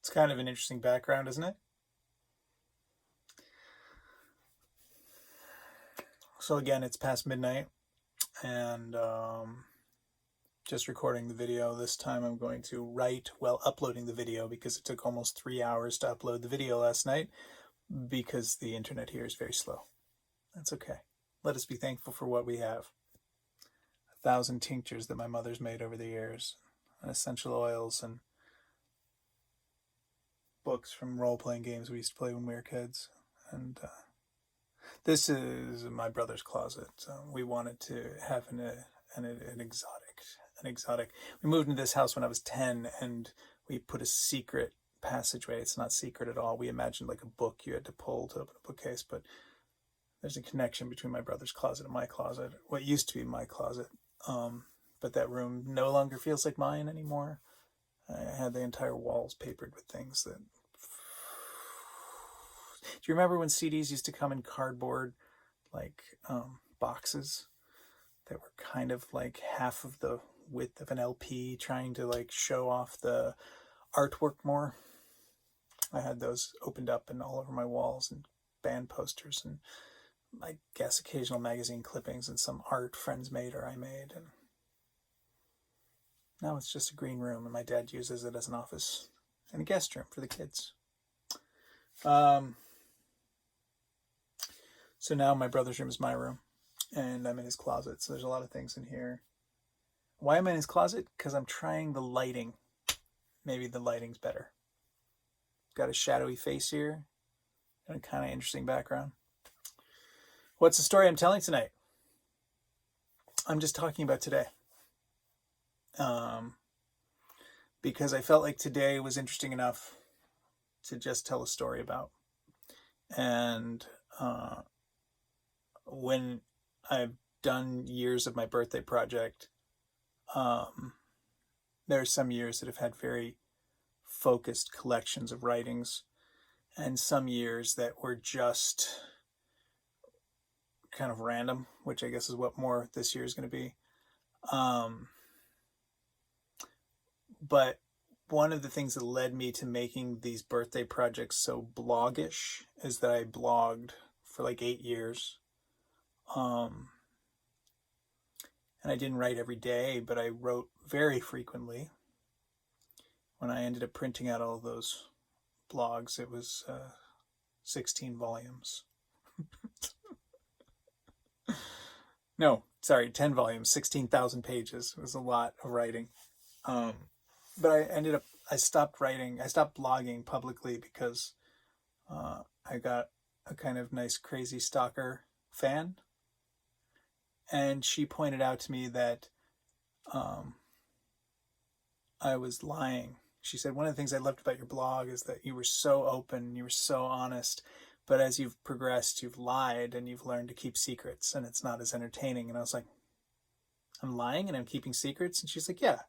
It's kind of an interesting background, isn't it? So again, it's past midnight, and just recording the video. This time I'm going to write while uploading the video because it took almost 3 hours to upload the video last night because the internet here is very slow. That's okay. Let us be thankful for what we have. 1,000 tinctures that my mother's made over the years, and essential oils, and books from role-playing games we used to play when we were kids. And this is my brother's closet. We wanted to have an exotic. We moved into this house when I was 10, and we put a secret passageway. It's not secret at all. We imagined like a book you had to pull to open a bookcase, but there's a connection between my brother's closet and my closet. What used to be my closet. But that room no longer feels like mine anymore. I had the entire walls papered with things that... Do you remember when CDs used to come in cardboard, like boxes that were kind of like half of the width of an LP, trying to like show off the artwork more? I had those opened up and all over my walls, and band posters, and I guess occasional magazine clippings and some art friends made or I made. And now it's just a green room, and my dad uses it as an office and a guest room for the kids. So now my brother's room is my room, and I'm in his closet. So there's a lot of things in here. Why am I in his closet? Because I'm trying the lighting. Maybe the lighting's better. Got a shadowy face here and a kind of interesting background. What's the story I'm telling tonight? I'm just talking about today. Because I felt like today was interesting enough to just tell a story about. And when I've done years of my birthday project, there are some years that have had very focused collections of writings, and some years that were just kind of random, which I guess is what more this year is going to be. But one of the things that led me to making these birthday projects so bloggish is that I blogged for like 8 years. And I didn't write every day, but I wrote very frequently. When I ended up printing out all those blogs, it was 16 volumes. No, sorry, 10 volumes, 16,000 pages. It was a lot of writing. But I stopped writing. I stopped blogging publicly because I got a kind of nice, crazy stalker fan. And she pointed out to me that I was lying. She said, one of the things I loved about your blog is that you were so open, you were so honest, but as you've progressed, you've lied and you've learned to keep secrets, and it's not as entertaining. And I was like, I'm lying and I'm keeping secrets? And she's like, yeah.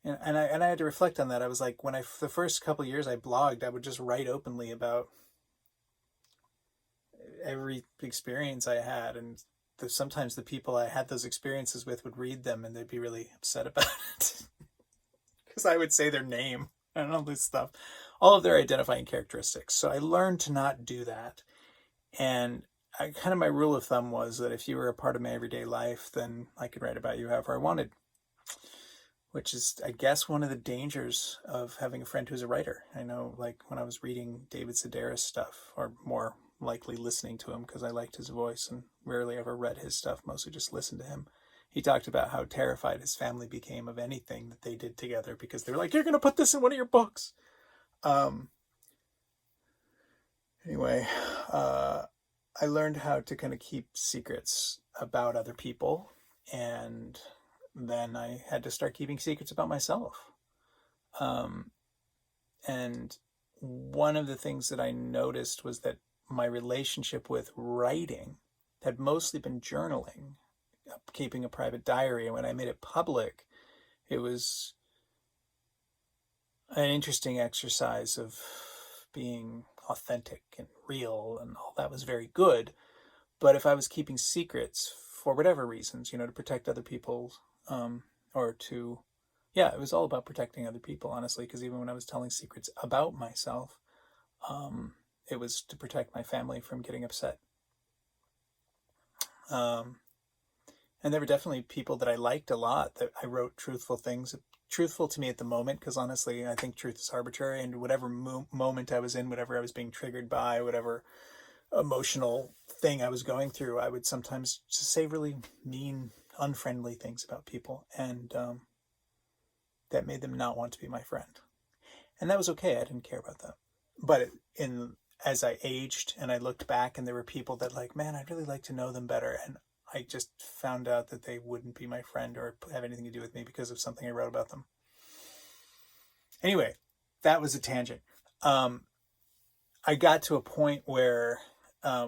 And I had to reflect on that. I was like, the first couple of years I blogged, I would just write openly about every experience I had, and sometimes the people I had those experiences with would read them and they'd be really upset about it because I would say their name and all this stuff, all of their identifying characteristics. So I learned to not do that. And my rule of thumb was that if you were a part of my everyday life, then I could write about you however I wanted, which is, I guess, one of the dangers of having a friend who's a writer. I know, like, when I was reading David Sedaris stuff, or more likely listening to him because I liked his voice and rarely ever read his stuff, mostly just listened to him. He talked about how terrified his family became of anything that they did together because they were like, you're going to put this in one of your books. Anyway, I learned how to kind of keep secrets about other people, and then I had to start keeping secrets about myself. And one of the things that I noticed was that my relationship with writing had mostly been journaling, keeping a private diary. And when I made it public, it was an interesting exercise of being authentic and real, and all that was very good. But if I was keeping secrets for whatever reasons, to protect other people, or to Yeah, it was all about protecting other people, honestly, because even when I was telling secrets about myself, it was to protect my family from getting upset. Um, and there were definitely people that I liked a lot that I wrote truthful things, truthful to me at the moment, because honestly, I think truth is arbitrary, and whatever moment I was in, whatever I was being triggered by, whatever emotional thing I was going through, I would sometimes just say really mean, unfriendly things about people, and that made them not want to be my friend. And that was okay. I didn't care about that. But as I aged and I looked back, and there were people that like, man, I'd really like to know them better, and I just found out that they wouldn't be my friend or have anything to do with me because of something I wrote about them. Anyway, that was a tangent. I got to a point where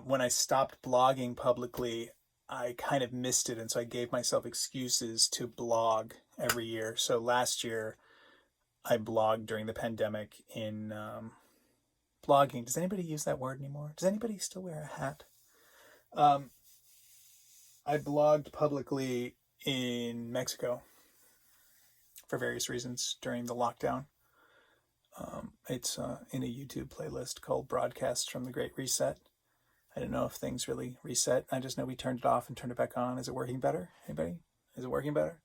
when I stopped blogging publicly, I kind of missed it. And so I gave myself excuses to blog every year. So last year, I blogged during the pandemic in blogging. Does anybody use that word anymore? Does anybody still wear a hat? I blogged publicly in Mexico for various reasons during the lockdown. It's in a YouTube playlist called Broadcasts from the Great Reset. I don't know if things really reset. I just know we turned it off and turned it back on. Is it working better? Anybody? Is it working better?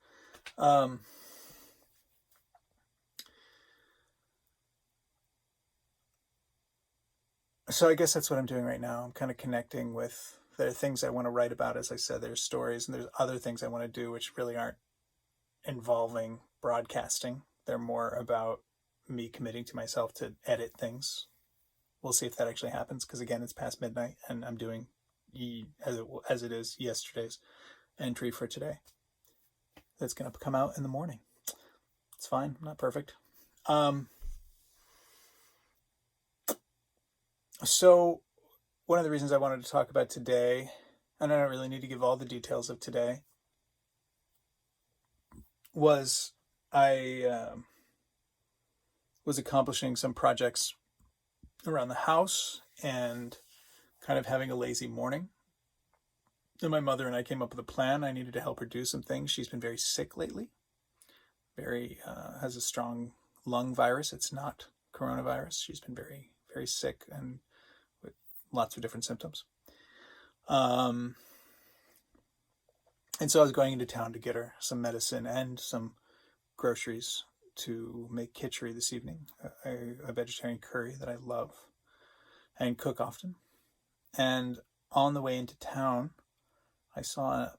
So I guess that's what I'm doing right now. I'm kind of connecting with, there are things I want to write about, as I said, there's stories, and there's other things I want to do which really aren't involving broadcasting. They're more about me committing to myself to edit things. We'll see if that actually happens, because again, it's past midnight and I'm doing as it is yesterday's entry for today. That's going to come out in the morning. It's fine. I'm not perfect. So one of the reasons I wanted to talk about today, and I don't really need to give all the details of today, was I was accomplishing some projects around the house and kind of having a lazy morning. And my mother and I came up with a plan. I needed to help her do some things. She's been very sick lately. Has a strong lung virus. It's not coronavirus. She's been very, very sick and with lots of different symptoms. And so I was going into town to get her some medicine and some groceries to make khichdi this evening, a vegetarian curry that I love and cook often. And on the way into town, I saw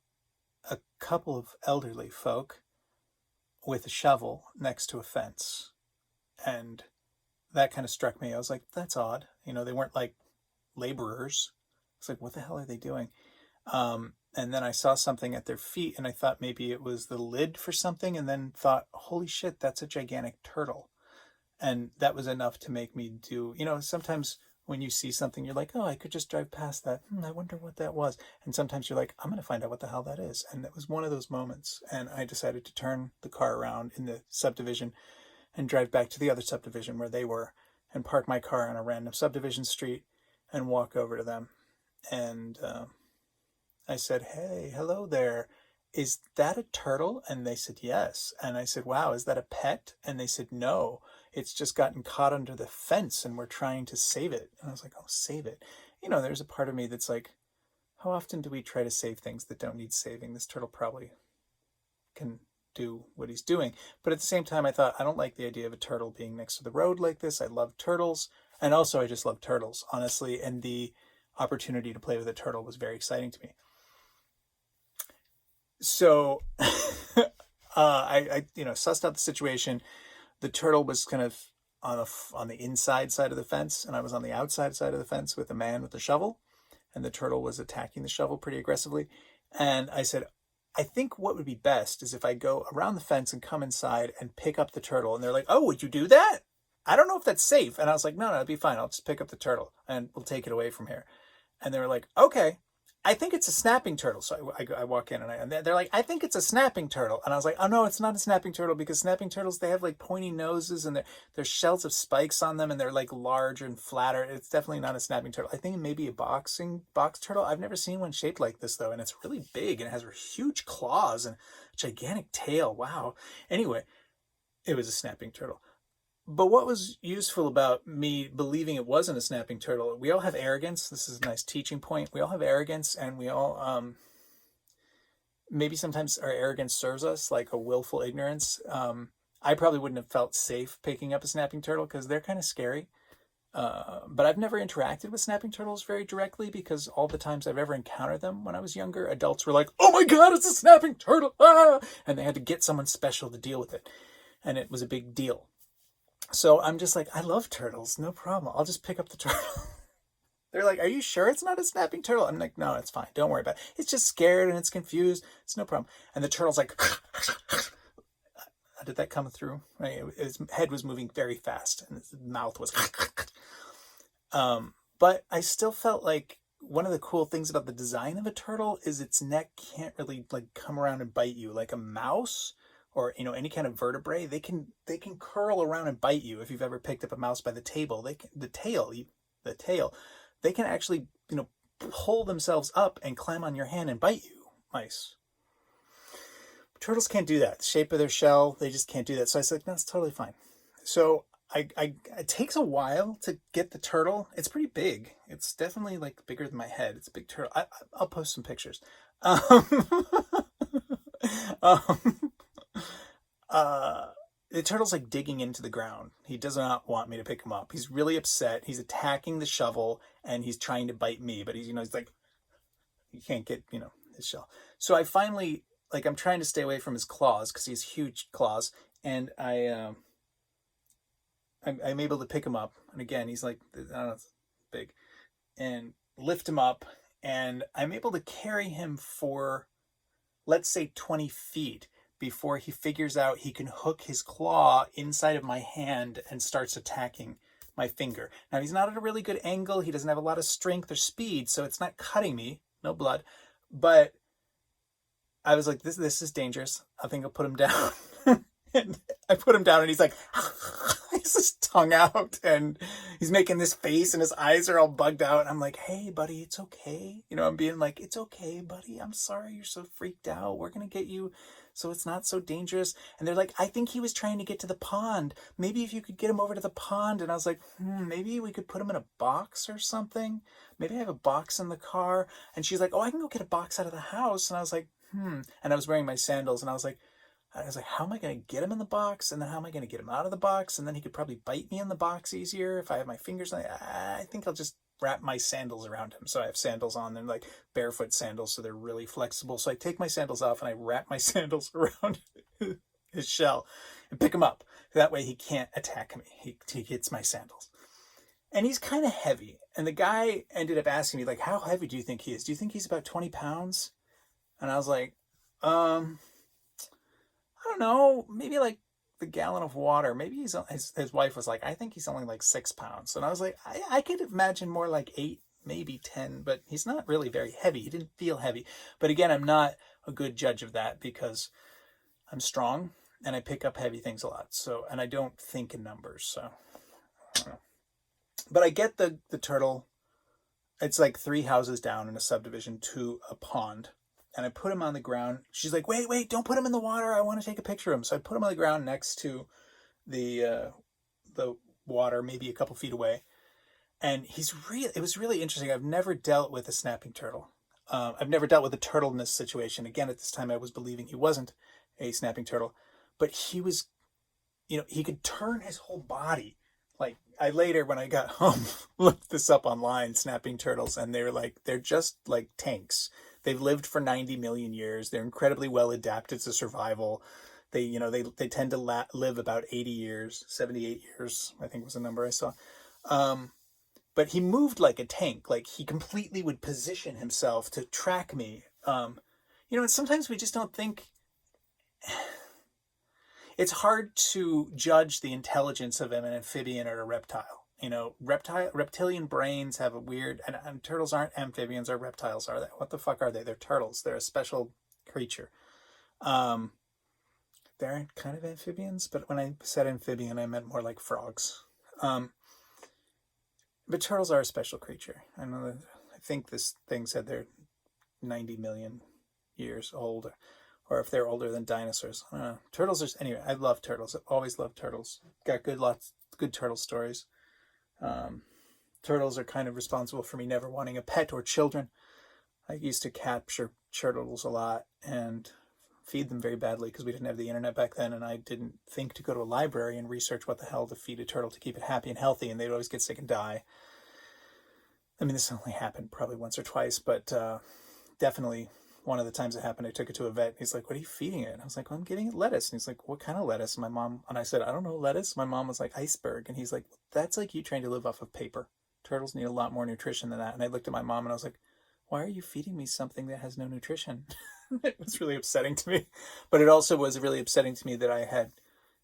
a couple of elderly folk with a shovel next to a fence. And that kind of struck me. I was like, that's odd. You know, they weren't like laborers. It's like, what the hell are they doing? And then I saw something at their feet, and I thought maybe it was the lid for something, and then thought, holy shit, that's a gigantic turtle. And that was enough to make me do, you know, sometimes when you see something, you're like, oh, I could just drive past that. I wonder what that was. And sometimes you're like, I'm going to find out what the hell that is. And it was one of those moments. And I decided to turn the car around in the subdivision and drive back to the other subdivision where they were, and park my car on a random subdivision street and walk over to them. And I said, hey, hello there. Is that a turtle? And they said, yes. And I said, wow, is that a pet? And they said, no, it's just gotten caught under the fence and we're trying to save it. And I was like, oh, save it. You know, there's a part of me that's like, how often do we try to save things that don't need saving? This turtle probably can do what he's doing. But at the same time, I thought, I don't like the idea of a turtle being next to the road like this. I love turtles. And also, I just love turtles, honestly. And the opportunity to play with a turtle was very exciting to me. So I sussed out the situation. The turtle was kind of on the inside side of the fence, and I was on the outside side of the fence with a man with a shovel, and the turtle was attacking the shovel pretty aggressively. And I said, I think what would be best is if I go around the fence and come inside and pick up the turtle. And they're like, oh, would you do that? I don't know if that's safe. And I was like, no, it'll be fine. I'll just pick up the turtle and we'll take it away from here. And they were like, okay. I think it's a snapping turtle. So I walk in and they're like, I think it's a snapping turtle. And I was like, oh no, it's not a snapping turtle, because snapping turtles, they have like pointy noses and there's shells of spikes on them and they're like larger and flatter. It's definitely not a snapping turtle. I think it may be a box turtle. I've never seen one shaped like this though. And it's really big and it has huge claws and a gigantic tail. Wow. Anyway, it was a snapping turtle. But what was useful about me believing it wasn't a snapping turtle, we all have arrogance. This is a nice teaching point. We all have arrogance, and we all, maybe sometimes our arrogance serves us, like a willful ignorance. I probably wouldn't have felt safe picking up a snapping turtle because they're kind of scary. But I've never interacted with snapping turtles very directly because all the times I've ever encountered them when I was younger, adults were like, "Oh my God, it's a snapping turtle!" Ah! And they had to get someone special to deal with it. And it was a big deal. So I'm just like, I love turtles, no problem. I'll just pick up the turtle. They're like, "Are you sure it's not a snapping turtle?" I'm like, "No, it's fine. Don't worry about it. It's just scared and it's confused. It's no problem." And the turtle's like, did that come through? Right? His head was moving very fast and his mouth was. But I still felt like one of the cool things about the design of a turtle is its neck can't really like come around and bite you like a mouse or any kind of vertebrae. They can curl around and bite you. If you've ever picked up a mouse by the tail, the tail, they can actually pull themselves up and climb on your hand and bite you. Mice. Turtles can't do that. The shape of their shell, they just can't do that. So I said, no, it's totally fine. So it takes a while to get the turtle. It's pretty big. It's definitely like bigger than my head. It's a big turtle. I'll post some pictures. The turtle's like digging into the ground. He does not want me to pick him up. He's really upset. He's attacking the shovel and he's trying to bite me, but he's like, he can't get, his shell. So I finally, like, I'm trying to stay away from his claws because he has huge claws. And I'm able to pick him up. And again, he's like, I don't know, big, and lift him up. And I'm able to carry him for, let's say, 20 feet before he figures out he can hook his claw inside of my hand and starts attacking my finger. Now, he's not at a really good angle. He doesn't have a lot of strength or speed, so it's not cutting me. No blood. But I was like, this is dangerous. I think I'll put him down. And I put him down and he's like, he's his tongue out and he's making this face and his eyes are all bugged out. And I'm like, "Hey, buddy, it's okay." I'm being like, "It's okay, buddy. I'm sorry you're so freaked out. We're going to get you so it's not so dangerous." And they're like, "I think he was trying to get to the pond. Maybe if you could get him over to the pond." And I was like, maybe we could put him in a box or something. Maybe I have a box in the car. And she's like, "Oh, I can go get a box out of the house." And I was like, And I was wearing my sandals and I was like, how am I going to get him in the box? And then how am I going to get him out of the box? And then he could probably bite me in the box easier if I have my fingers on it. I think I'll just wrap my sandals around him. So I have sandals on. They're like barefoot sandals, so they're really flexible. So I take my sandals off and I wrap my sandals around his shell and pick him up. That way he can't attack me. He hits my sandals. And he's kind of heavy. And the guy ended up asking me, like, "How heavy do you think he is? Do you think he's about 20 pounds? And I was like, I don't know, maybe like the gallon of water. Maybe his wife was like, "I think he's only like 6 pounds." And I was like, I could imagine more like 8, maybe 10, but he's not really very heavy. He didn't feel heavy. But again, I'm not a good judge of that because I'm strong and I pick up heavy things a lot. So, and I don't think in numbers. So, I don't know. But I get the turtle. It's like 3 houses down in a subdivision to a pond. And I put him on the ground. She's like, wait, don't put him in the water. I want to take a picture of him. So I put him on the ground next to the water, maybe a couple feet away. And it was really interesting. I've never dealt with a snapping turtle. I've never dealt with a turtle in this situation. Again, at this time, I was believing he wasn't a snapping turtle. But he was, he could turn his whole body. Like, I later, when I got home, looked this up online, snapping turtles, and they're just like tanks. They've lived for 90 million years. They're incredibly well adapted to survival. They tend to live about 80 years, 78 years, I think was the number I saw. But he moved like a tank. Like, he completely would position himself to track me. And sometimes we just don't think. It's hard to judge the intelligence of an amphibian or a reptile. Reptilian brains have a weird, and turtles aren't amphibians or reptiles, are they? What the fuck are they? They're turtles. They're a special creature. They're kind of amphibians, but when I said amphibian, I meant more like frogs. But turtles are a special creature. I think this thing said they're 90 million years old or if they're older than dinosaurs. I don't know. Turtles are, anyway, I love turtles. I've always loved turtles. Got good turtle stories. Turtles are kind of responsible for me never wanting a pet or children. I used to capture turtles a lot and feed them very badly because we didn't have the internet back then, and I didn't think to go to a library and research what the hell to feed a turtle to keep it happy and healthy, and they'd always get sick and die. I mean, this only happened probably once or twice, but definitely one of the times it happened, I took it to a vet. He's like, "What are you feeding it?" And I was like, "Well, I'm giving it lettuce." And he's like, "What kind of lettuce?" And I said, "I don't know, lettuce." My mom was like, "Iceberg." And he's like, "That's like you trying to live off of paper. Turtles need a lot more nutrition than that." And I looked at my mom and I was like, "Why are you feeding me something that has no nutrition?" It was really upsetting to me. But it also was really upsetting to me that I had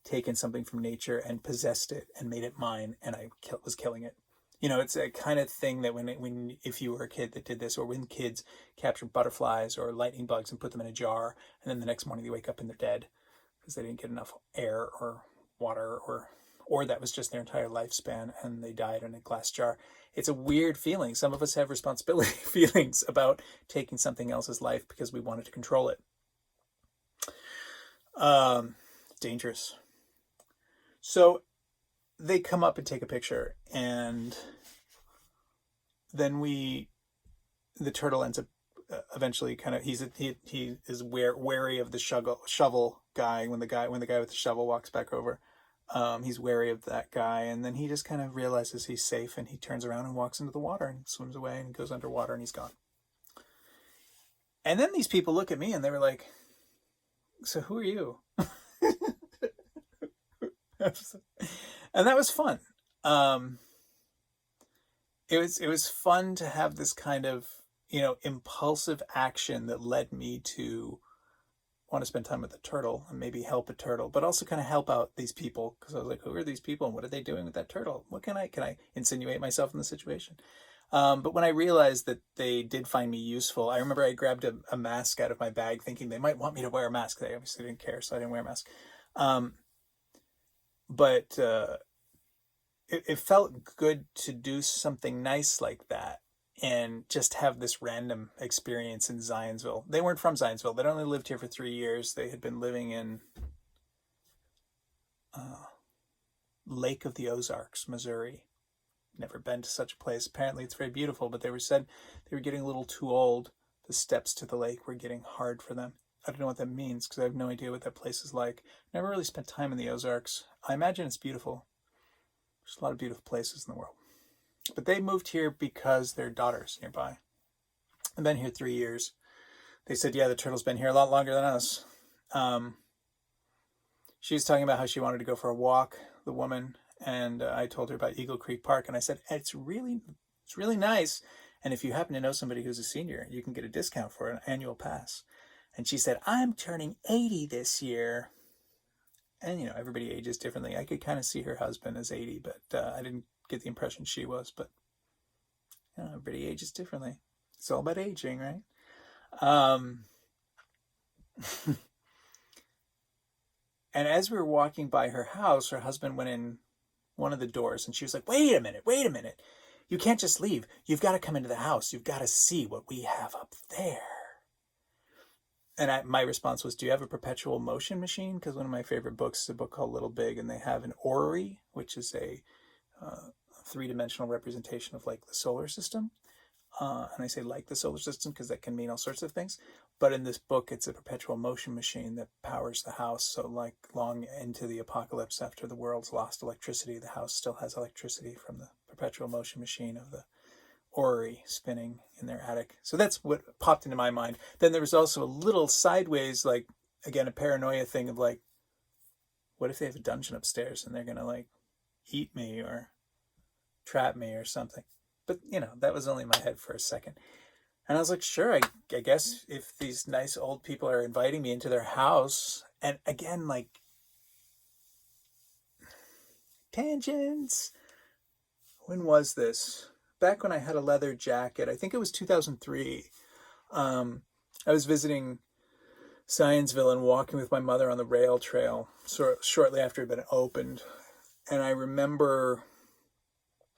taken something from nature and possessed it and made it mine, and I was killing it. You know, it's a kind of thing that if you were a kid that did this, or when kids capture butterflies or lightning bugs and put them in a jar, and then the next morning they wake up and they're dead because they didn't get enough air or water, or that was just their entire lifespan and they died in a glass jar. It's a weird feeling. Some of us have responsibility feelings about taking something else's life because we wanted to control it. Dangerous. So they come up and take a picture, and then the turtle ends up eventually kind of, he is wary of the shovel guy when the guy with the shovel walks back over. He's wary of that guy, and then he just kind of realizes he's safe, and he turns around and walks into the water and swims away and goes underwater, and he's gone. And then these people look at me and they were like, "So who are you?" And that was fun. It was fun to have this kind of, impulsive action that led me to want to spend time with a turtle and maybe help a turtle, but also kind of help out these people, because I was like, who are these people and what are they doing with that turtle? Can I insinuate myself in the situation? But when I realized that they did find me useful, I remember I grabbed a mask out of my bag thinking they might want me to wear a mask. They obviously didn't care, so I didn't wear a mask. But it felt good to do something nice like that and just have this random experience in Zionsville. They weren't from Zionsville. They'd only lived here for 3 years. They had been living in Lake of the Ozarks, Missouri. Never been to such a place. Apparently it's very beautiful, but they said they were getting a little too old. The steps to the lake were getting hard for them. I don't know what that means because I have no idea what that place is like. Never really spent time in the Ozarks. I imagine it's beautiful. There's a lot of beautiful places in the world. But they moved here because their daughter's nearby. I've been here 3 years. They said, yeah, the turtle's been here a lot longer than us. She was talking about how she wanted to go for a walk, the woman, and I told her about Eagle Creek Park, and I said, it's really nice. And if you happen to know somebody who's a senior, you can get a discount for an annual pass. And she said, I'm turning 80 this year. And, everybody ages differently. I could kind of see her husband as 80, but I didn't get the impression she was. But, everybody ages differently. It's all about aging, right? And as we were walking by her house, her husband went in one of the doors, and she was like, wait a minute. You can't just leave. You've got to come into the house. You've got to see what we have up there. And my response was, do you have a perpetual motion machine? Because one of my favorite books is a book called Little Big, and they have an orrery, which is a three-dimensional representation of like the solar system. And I say like the solar system because that can mean all sorts of things. But in this book, it's a perpetual motion machine that powers the house. So like long into the apocalypse, after the world's lost electricity, the house still has electricity from the perpetual motion machine of the orrery spinning in their attic. So that's what popped into my mind. Then there was also a little sideways, like, again, a paranoia thing of like, what if they have a dungeon upstairs and they're going to like eat me or trap me or something? But, that was only in my head for a second. And I was like, sure, I guess if these nice old people are inviting me into their house, and again, like, tangents. When was this? Back when I had a leather jacket, I think it was 2003. I was visiting Zionsville and walking with my mother on the rail trail shortly after it had been opened. And I remember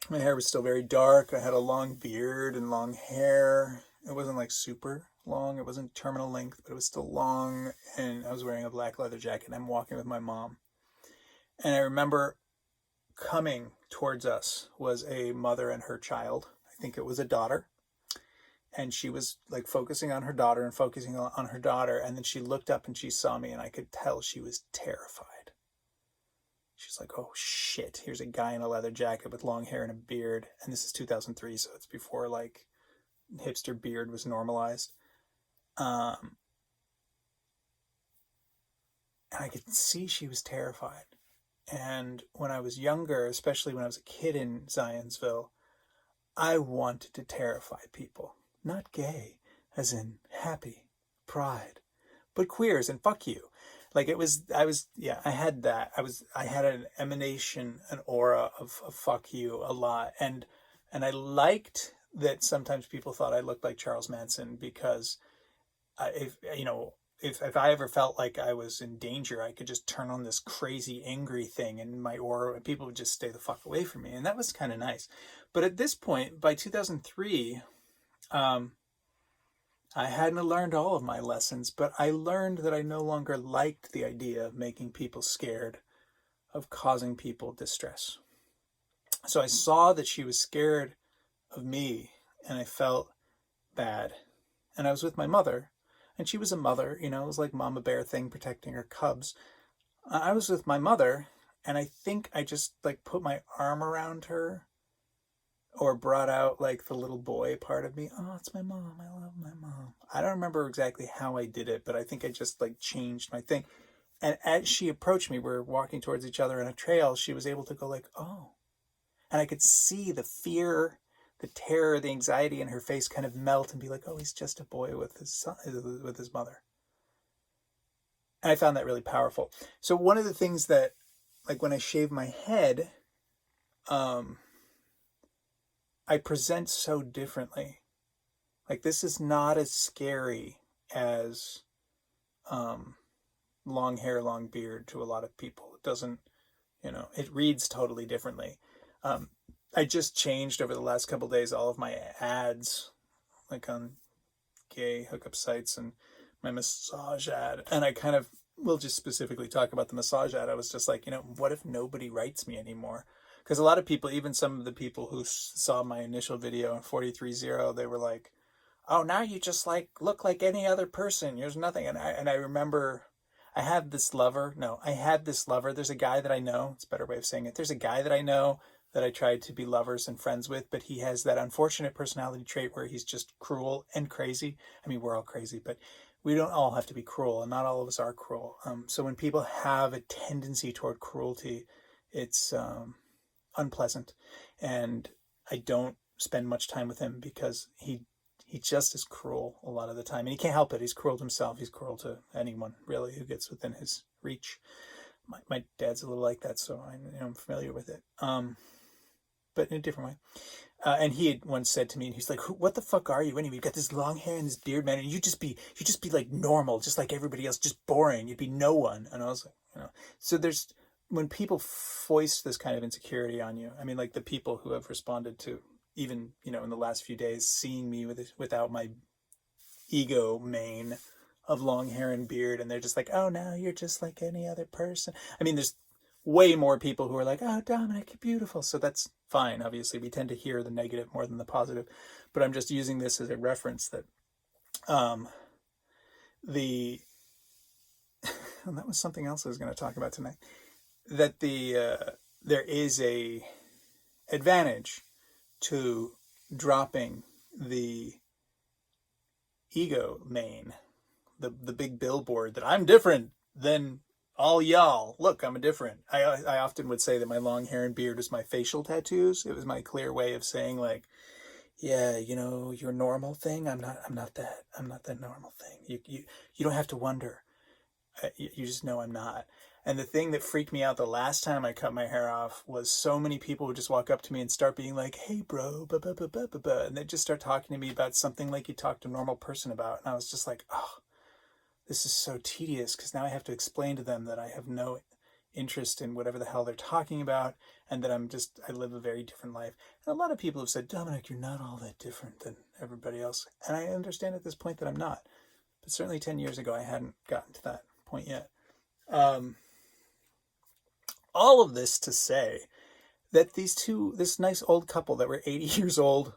my hair was still very dark. I had a long beard and long hair. It wasn't like super long. It wasn't terminal length, but it was still long. And I was wearing a black leather jacket. And I'm walking with my mom. And I remember coming towards us was a mother and her child. I think it was a daughter. And she was like focusing on her daughter and focusing on her daughter. And then she looked up and she saw me, and I could tell she was terrified. She's like, oh shit, here's a guy in a leather jacket with long hair and a beard. And this is 2003, so it's before like hipster beard was normalized. And I could see she was terrified. And when I was younger, especially when I was a kid in Zionsville, I wanted to terrify people. Not gay, as in happy, pride, but queers and fuck you. Like I had that. I had an emanation, an aura of fuck you a lot. And I liked that sometimes people thought I looked like Charles Manson, because if I ever felt like I was in danger, I could just turn on this crazy angry thing and my aura, and people would just stay the fuck away from me. And that was kind of nice. But at this point, by 2003, I hadn't learned all of my lessons, but I learned that I no longer liked the idea of making people scared, of causing people distress. So I saw that she was scared of me, and I felt bad. And I was with my mother, and she was a mother, it was like mama bear thing, protecting her cubs. I was with my mother, and I think I just like put my arm around her, or brought out like the little boy part of me. Oh, it's my mom. I love my mom. I don't remember exactly how I did it, but I think I just like changed my thing. And as she approached me, we're walking towards each other in a trail, she was able to go like, oh. And I could see the fear, the terror, the anxiety in her face kind of melt and be like, oh, he's just a boy with his son, with his mother. And I found that really powerful. So one of the things that, like when I shave my head, I present so differently. Like this is not as scary as long hair, long beard to a lot of people. It doesn't, it reads totally differently. I just changed over the last couple of days all of my ads, like on gay hookup sites, and my massage ad. And I kind of will just specifically talk about the massage ad. I was just like, what if nobody writes me anymore? Because a lot of people, even some of the people who saw my initial video in 43.0, they were like, oh, now you just like look like any other person. There's nothing. And I remember I had this lover. There's a guy that I know. It's a better way of saying it. There's a guy that I know that I tried to be lovers and friends with, but he has that unfortunate personality trait where he's just cruel and crazy. I mean, we're all crazy, but we don't all have to be cruel, and not all of us are cruel. So when people have a tendency toward cruelty, it's unpleasant, and I don't spend much time with him because he just is cruel a lot of the time, and he can't help it. He's cruel to himself. He's cruel to anyone really who gets within his reach. My dad's a little like that, so I'm familiar with it, but in a different way. And he had once said to me, he's like, what the fuck are you anyway? You've got this long hair and this beard, man, and you just be like normal, just like everybody else, just boring. You'd be no one. And I was like, so there's, when people foist this kind of insecurity on you, I mean, like the people who have responded to, even, in the last few days, seeing me without my ego mane of long hair and beard, and they're just like, oh, now you're just like any other person. I mean, there's way more people who are like, oh, Dominic, you're beautiful. So that's fine. Obviously, we tend to hear the negative more than the positive, but I'm just using this as a reference that and that was something else I was going to talk about tonight, that there is a advantage to dropping the ego mane, the big billboard that I'm different than all y'all. Look, I'm different. I often would say that my long hair and beard was my facial tattoos. It was my clear way of saying, like, yeah, your normal thing, I'm not that. I'm not that normal thing. You don't have to wonder. You just know I'm not. And the thing that freaked me out the last time I cut my hair off was so many people would just walk up to me and start being like, hey, bro, blah, blah, blah, blah, blah, blah. And they'd just start talking to me about something like you talk to a normal person about. And I was just like, oh, this is so tedious, because now I have to explain to them that I have no interest in whatever the hell they're talking about, and that I live a very different life. And a lot of people have said, Dominic, you're not all that different than everybody else. And I understand at this point that I'm not. But certainly 10 years ago, I hadn't gotten to that point yet. All of this to say that this nice old couple that were 80 years old,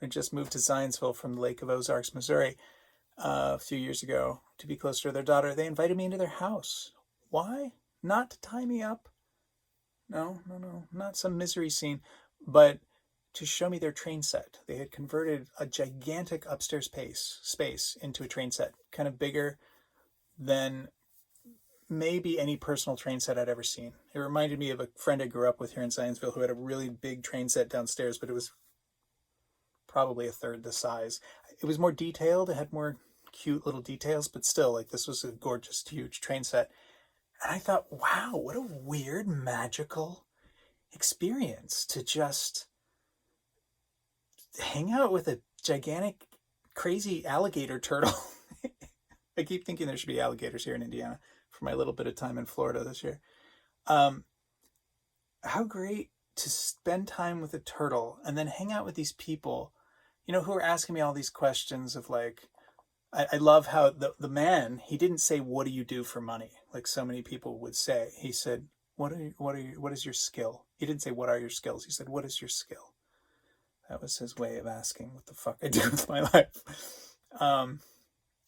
had just moved to Zionsville from the Lake of Ozarks, Missouri, a few years ago to be closer to their daughter. They invited me into their house. Why? Not to tie me up. No, not some misery scene, but to show me their train set. They had converted a gigantic upstairs space into a train set, kind of bigger than maybe any personal train set I'd ever seen. It reminded me of a friend I grew up with here in Zionsville who had a really big train set downstairs, but it was probably a third the size. It was more detailed. It had more cute little details, but still, like, this was a gorgeous, huge train set. And I thought, wow, what a weird, magical experience to just hang out with a gigantic, crazy alligator turtle. I keep thinking there should be alligators here in Indiana for my little bit of time in Florida this year. How great to spend time with a turtle and then hang out with these people, who are asking me all these questions of, like, I love how the man, he didn't say, what do you do for money? Like so many people would say. He said, what is your skill? He didn't say, what are your skills? He said, what is your skill? That was his way of asking what the fuck I do with my life.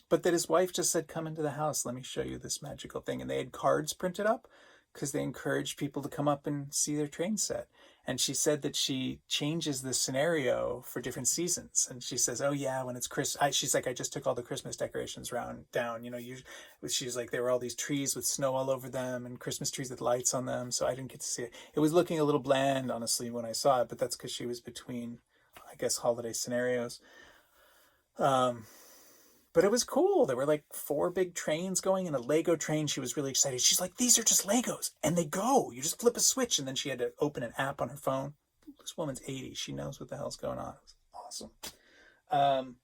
But that his wife just said, come into the house. Let me show you this magical thing. And they had cards printed up because they encouraged people to come up and see their train set. And she said that she changes the scenario for different seasons. And she says, oh yeah, when it's Christmas, she's like, I just took all the Christmas decorations down. She's like, there were all these trees with snow all over them and Christmas trees with lights on them. So I didn't get to see it. It was looking a little bland, honestly, when I saw it, but that's because she was between, I guess, holiday scenarios. But it was cool. There were like 4 big trains going and a Lego train. She was really excited. She's like, these are just Legos. And they go. You just flip a switch. And then she had to open an app on her phone. This woman's 80. She knows what the hell's going on. It was awesome.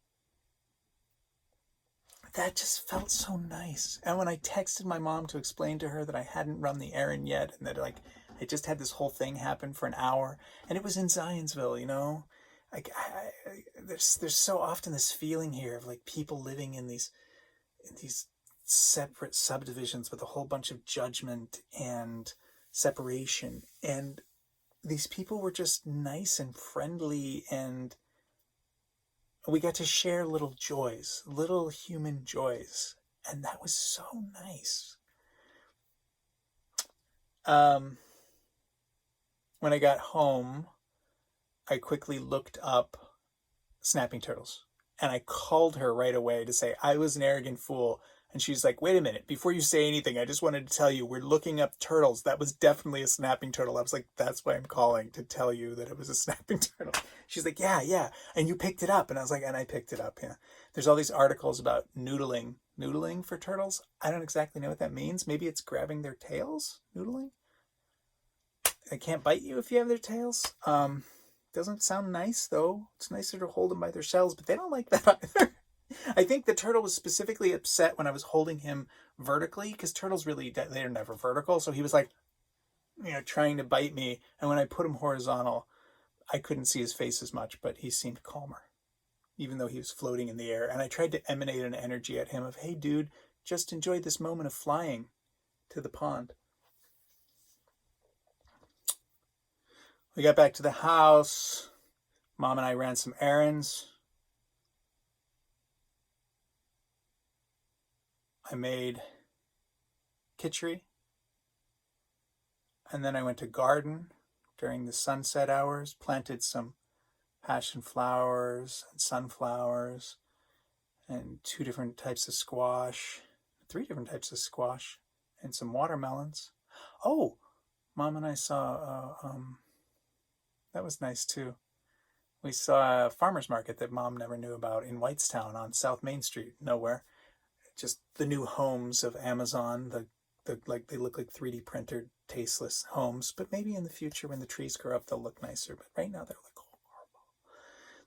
That just felt so nice. And when I texted my mom to explain to her that I hadn't run the errand yet and that, like, I just had this whole thing happen for an hour. And it was in Zionsville, Like there's so often this feeling here of like people living in these separate subdivisions with a whole bunch of judgment and separation, and these people were just nice and friendly, and we got to share little joys, little human joys, and that was so nice. When I got home, I quickly looked up snapping turtles, and I called her right away to say I was an arrogant fool. And she's like, wait a minute, before you say anything, I just wanted to tell you we're looking up turtles. That was definitely a snapping turtle. I was like, that's why I'm calling, to tell you that it was a snapping turtle. She's like, yeah. And you picked it up. And I was like, and I picked it up. Yeah. There's all these articles about noodling for turtles. I don't exactly know what that means. Maybe it's grabbing their tails, noodling. They can't bite you if you have their tails. Doesn't sound nice, though. It's nicer to hold them by their shells, but they don't like that either. I think the turtle was specifically upset when I was holding him vertically, because turtles really, they're never vertical. So he was like, trying to bite me. And when I put him horizontal, I couldn't see his face as much, but he seemed calmer, even though he was floating in the air. And I tried to emanate an energy at him of, hey, dude, just enjoy this moment of flying to the pond. We got back to the house. Mom and I ran some errands. I made kitchery. And then I went to garden during the sunset hours, planted some passion flowers and sunflowers and 2 different types of squash, 3 different types of squash, and some watermelons. Oh, Mom and I saw, that was nice too. We saw a farmer's market that Mom never knew about in Whitestown on South Main Street, nowhere. Just the new homes of Amazon, they look like 3D printed, tasteless homes. But maybe in the future when the trees grow up, they'll look nicer. But right now they're like horrible.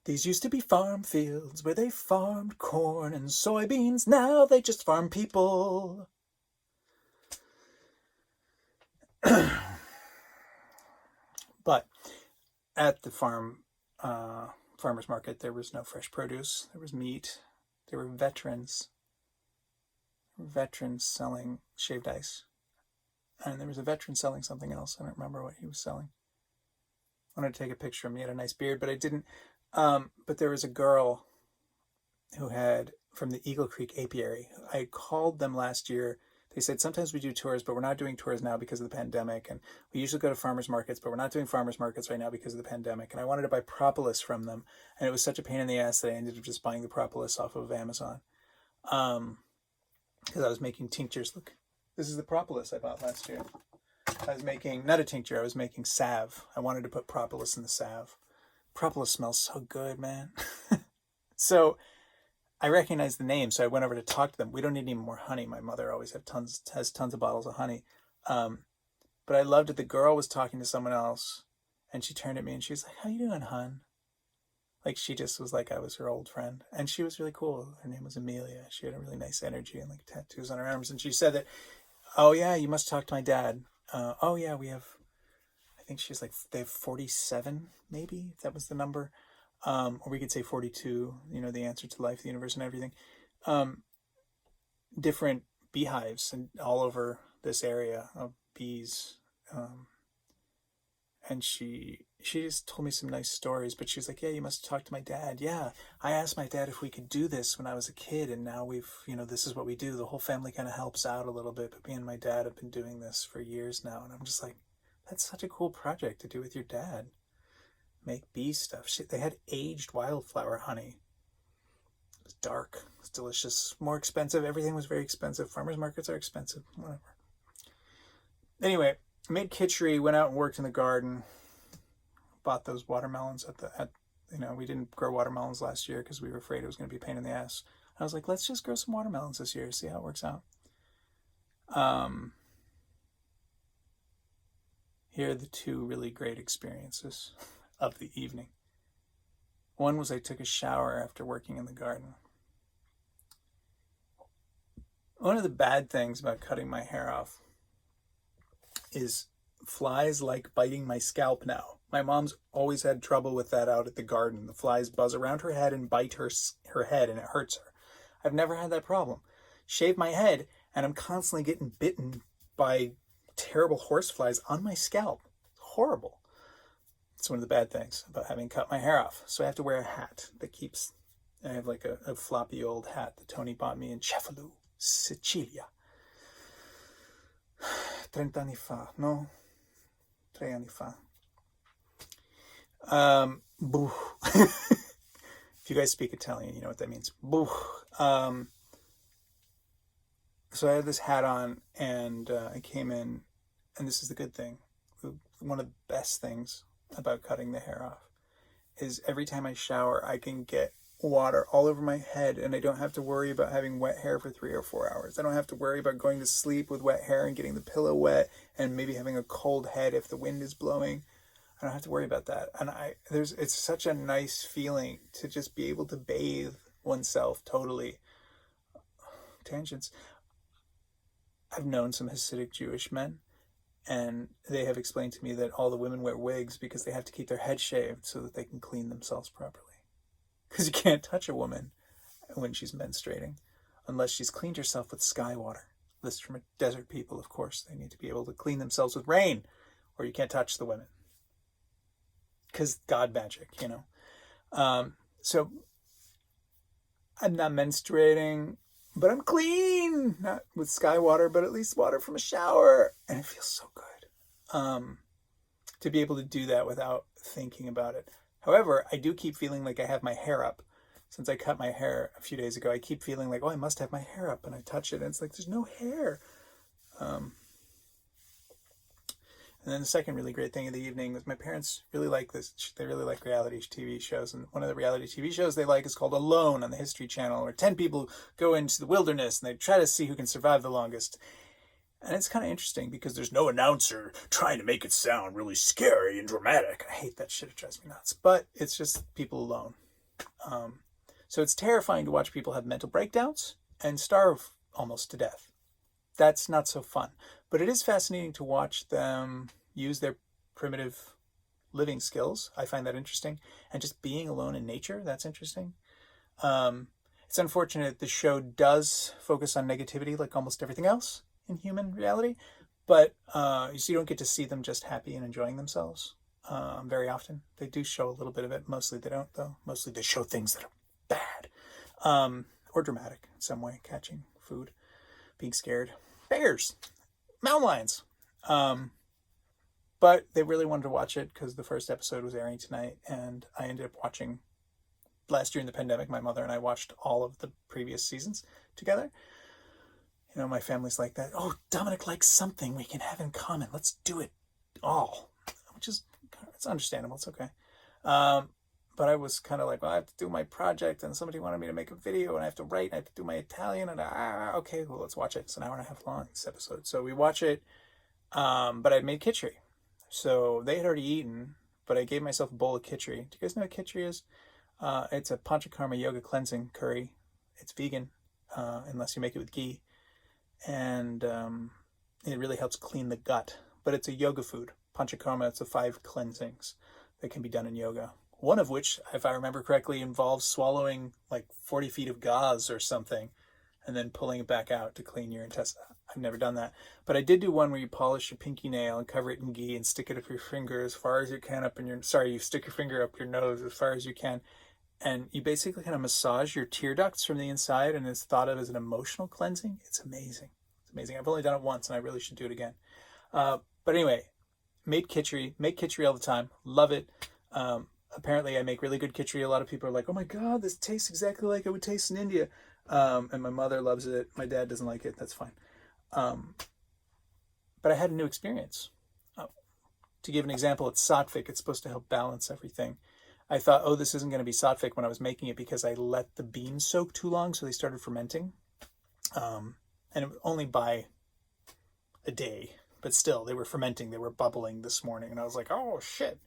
These used to be farm fields where they farmed corn and soybeans. Now they just farm people. But at the farmer's market, there was no fresh produce. There was meat. There were veterans selling shaved ice. And there was a veteran selling something else. I don't remember what he was selling. I wanted to take a picture of him. He had a nice beard, but I didn't. But there was a girl who had, from the Eagle Creek Apiary. I called them last year. They said, sometimes we do tours, but we're not doing tours now because of the pandemic. And we usually go to farmers markets, but we're not doing farmers markets right now because of the pandemic. And I wanted to buy propolis from them. And it was such a pain in the ass that I ended up just buying the propolis off of Amazon. Because I was making tinctures. Look, this is the propolis I bought last year. I was making, not a tincture, I was making salve. I wanted to put propolis in the salve. Propolis smells so good, man. So I recognized the name, so I went over to talk to them. We don't need any more honey. My mother always has tons of bottles of honey. But I loved it. The girl was talking to someone else, and she turned at me and she was like, "How you doing, hun?" Like, she just was like I was her old friend. And she was really cool. Her name was Amelia. She had a really nice energy and like tattoos on her arms. And she said that, "Oh yeah, you must talk to my dad." Oh yeah, we have, I think she's like, they have 47, maybe, if that was the number. Or we could say 42, the answer to life, the universe, and everything. Different beehives and all over this area of bees. And she just told me some nice stories, but she was like, "Yeah, you must talk to my dad." Yeah, I asked my dad if we could do this when I was a kid, and now we've, this is what we do. The whole family kind of helps out a little bit, but me and my dad have been doing this for years now, and I'm just like, that's such a cool project to do with your dad. Make bee stuff. They had aged wildflower honey. It was dark. It was delicious. More expensive. Everything was very expensive. Farmers markets are expensive. Whatever. Anyway, made kitchery, went out and worked in the garden. Bought those watermelons we didn't grow watermelons last year because we were afraid it was going to be a pain in the ass. I was like, let's just grow some watermelons this year, see how it works out. Here are the two really great experiences of the evening. One was I took a shower after working in the garden. One of the bad things about cutting my hair off is flies like biting my scalp now. My mom's always had trouble with that out at the garden. The flies buzz around her head and bite her head, and it hurts her. I've never had that problem. Shave my head, and I'm constantly getting bitten by terrible horseflies on my scalp. Horrible. It's one of the bad things about having cut my hair off. So I have to wear a hat that keeps... I have like a floppy old hat that Tony bought me in Cefalù, Sicilia. 30 anni fa, no? 3 anni fa. Buh. If you guys speak Italian, you know what that means. Buh. So I had this hat on, and I came in, and this is the good thing. One of the best things about cutting the hair off is every time I shower, I can get water all over my head, and I don't have to worry about having wet hair for 3 or 4 hours. I don't have to worry about going to sleep with wet hair and getting the pillow wet and maybe having a cold head if the wind is blowing. I don't have to worry about that. And it's such a nice feeling to just be able to bathe oneself totally. Tangents. I've known some Hasidic Jewish men, and they have explained to me that all the women wear wigs because they have to keep their head shaved so that they can clean themselves properly. Because you can't touch a woman when she's menstruating unless she's cleaned herself with sky water. This is from a desert people, of course. They need to be able to clean themselves with rain, or you can't touch the women. Because God magic, So I'm not menstruating, but I'm clean. Not with sky water, but at least water from a shower. And it feels so good to be able to do that without thinking about it. However, I do keep feeling like I have my hair up. Since I cut my hair a few days ago, I keep feeling like, I must have my hair up. And I touch it, and it's like, there's no hair. And then the second really great thing of the evening was my parents really like this. They really like reality TV shows. And one of the reality TV shows they like is called Alone on the History Channel, where 10 people go into the wilderness and they try to see who can survive the longest. And it's kind of interesting because there's no announcer trying to make it sound really scary and dramatic. I hate that shit. It drives me nuts. But it's just people alone. So it's terrifying to watch people have mental breakdowns and starve almost to death. That's not so fun. But it is fascinating to watch them use their primitive living skills. I find that interesting. And just being alone in nature, that's interesting. It's unfortunate the show does focus on negativity like almost everything else in human reality, but so you don't get to see them just happy and enjoying themselves very often. They do show a little bit of it. Mostly they don't, though. Mostly they show things that are bad or dramatic in some way, catching food, being scared. Bears, mountain lions. But they really wanted to watch it because the first episode was airing tonight, and I ended up watching last year in the pandemic. My mother and I watched all of the previous seasons together. You know, my family's like that. Oh, Dominic likes something we can have in common. Let's do it all, which is, it's understandable. It's okay. But I was kind of like, well, I have to do my project, and somebody wanted me to make a video, and I have to write, and I have to do my Italian, and okay, well, let's watch it. It's an hour and a half long, this episode. So we watch it, but I made khichdi. So they had already eaten, but I gave myself a bowl of khichdi. Do you guys know what khichdi is? It's a panchakarma yoga cleansing curry. It's vegan, unless you make it with ghee. And it really helps clean the gut. But it's a yoga food. Panchakarma, it's the 5 cleansings that can be done in yoga. One of which, if I remember correctly, involves swallowing like 40 feet of gauze or something and then pulling it back out to clean your intestine. I've never done that. But I did do one where you polish your pinky nail and cover it in ghee and stick it up your finger as far as you can up in your... Sorry, you stick your finger up your nose as far as you can. And you basically kind of massage your tear ducts from the inside, and it's thought of as an emotional cleansing. It's amazing. It's amazing. I've only done it once, and I really should do it again. But anyway, made khichdi. Make khichdi all the time. Love it. Apparently I make really good khichdi. A lot of people are like, oh my God, this tastes exactly like it would taste in India. And my mother loves it. My dad doesn't like it. That's fine. But I had a new experience. To give an example, it's sattvic. It's supposed to help balance everything. I thought, oh, this isn't going to be sattvic when I was making it because I let the beans soak too long, so they started fermenting. And it was only by a day, but still, they were fermenting. They were bubbling this morning, and I was like, oh, shit.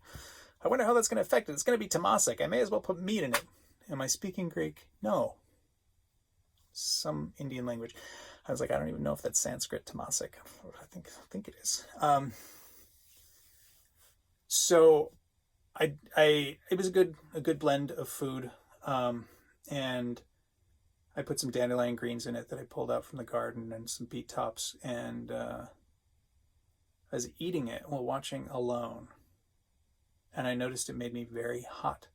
I wonder how that's going to affect it. It's going to be tamasic. I may as well put meat in it. Am I speaking Greek? No. Some Indian language. I was like, I don't even know if that's Sanskrit, tamasic. I think it is. So it was a good blend of food. And I put some dandelion greens in it that I pulled out from the garden and some beet tops. And I was eating it while watching Alone. And I noticed it made me very hot,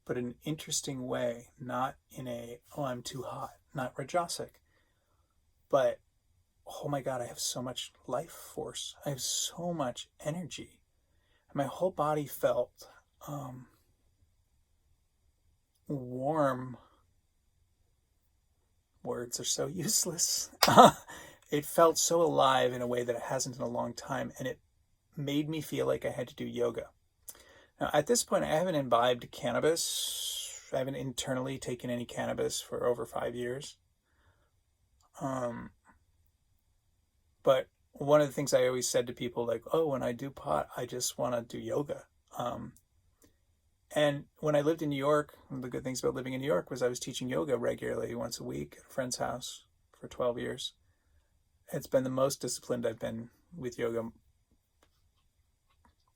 but in an interesting way, not in a, oh, I'm too hot, not Rajasic, but, oh my God, I have so much life force. I have so much energy. And my whole body felt warm. Words are so useless. It felt so alive in a way that it hasn't in a long time, and it made me feel like I had to do yoga. Now, at this point, I haven't imbibed cannabis. I haven't internally taken any cannabis for over 5 years. But one of the things I always said to people, like, oh, when I do pot, I just want to do yoga. And when I lived in New York, one of the good things about living in New York was I was teaching yoga regularly once a week at a friend's house for 12 years. It's been the most disciplined I've been with yoga.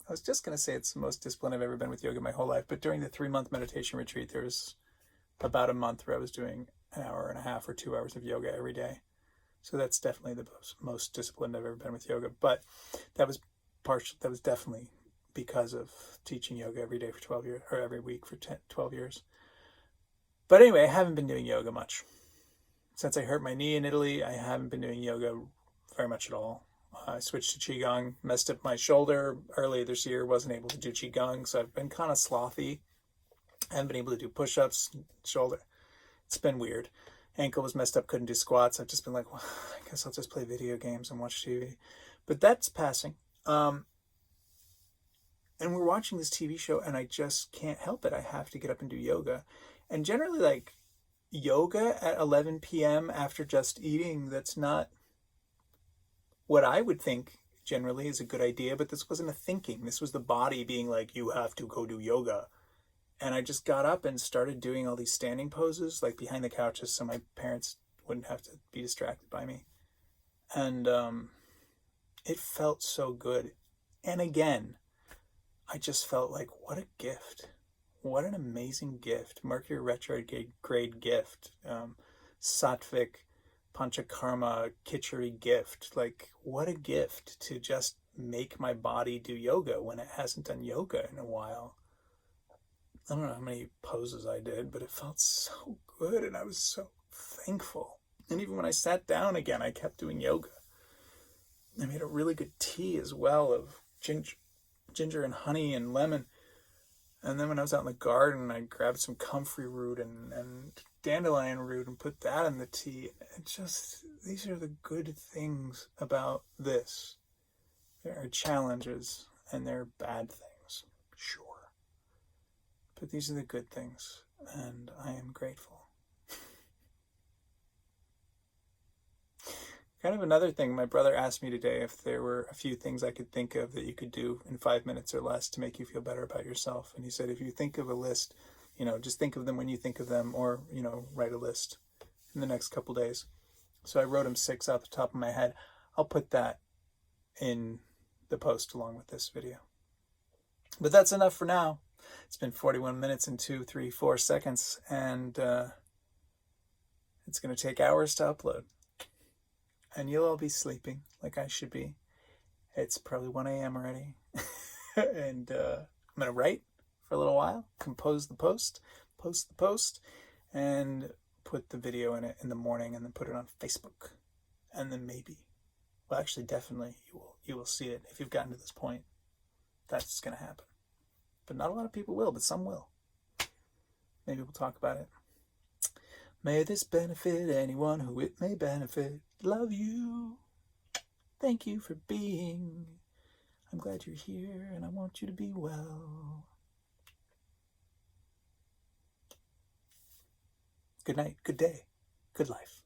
I was just going to say it's the most disciplined I've ever been with yoga my whole life, but during the 3-month meditation retreat, there was about a month where I was doing an hour and a half or 2 hours of yoga every day. So that's definitely the most disciplined I've ever been with yoga. But that was definitely because of teaching yoga every day for 12 years, or every week for 12 years. But anyway, I haven't been doing yoga much. Since I hurt my knee in Italy, I haven't been doing yoga very much at all. I switched to Qigong, messed up my shoulder earlier this year, wasn't able to do Qigong, so I've been kind of slothy. I haven't been able to do push-ups, shoulder. It's been weird. Ankle was messed up, couldn't do squats. I've just been like, well, I guess I'll just play video games and watch TV. But that's passing. And we're watching this TV show, and I just can't help it. I have to get up and do yoga. And generally, like, yoga at 11 p.m. after just eating, that's not what I would think generally is a good idea, but this wasn't a thinking. This was the body being like, you have to go do yoga. And I just got up and started doing all these standing poses, like behind the couches, so my parents wouldn't have to be distracted by me. And it felt so good. And again, I just felt like, what a gift. What an amazing gift. Mercury retrograde gift. Sattvic Panchakarma Khichari gift. Like, what a gift to just make my body do yoga when it hasn't done yoga in a while. I don't know how many poses I did, but it felt so good and I was so thankful. And even when I sat down again, I kept doing yoga. I made a really good tea as well of ginger and honey and lemon. And then when I was out in the garden, I grabbed some comfrey root and dandelion root and put that in the tea. It just, these are the good things about this. There are challenges and there are bad things, sure. But these are the good things, and I am grateful. Kind of another thing, my brother asked me today if there were a few things I could think of that you could do in 5 minutes or less to make you feel better about yourself. And he said, if you think of a list, just think of them when you think of them, or, write a list in the next couple days. So I wrote him 6 out the top of my head. I'll put that in the post along with this video. But that's enough for now. It's been 41 minutes and 2, 3, 4 seconds, and it's going to take hours to upload. And you'll all be sleeping like I should be. It's probably 1 a.m. already. And I'm going to write for a little while, compose the post, post the post, and put the video in it in the morning, and then put it on Facebook. And then definitely you will see it if you've gotten to this point. That's going to happen. But not a lot of people will, but some will. Maybe we'll talk about it. May this benefit anyone who it may benefit. Love you. Thank you for being. I'm glad you're here, and I want you to be well. Good night, good day, good life.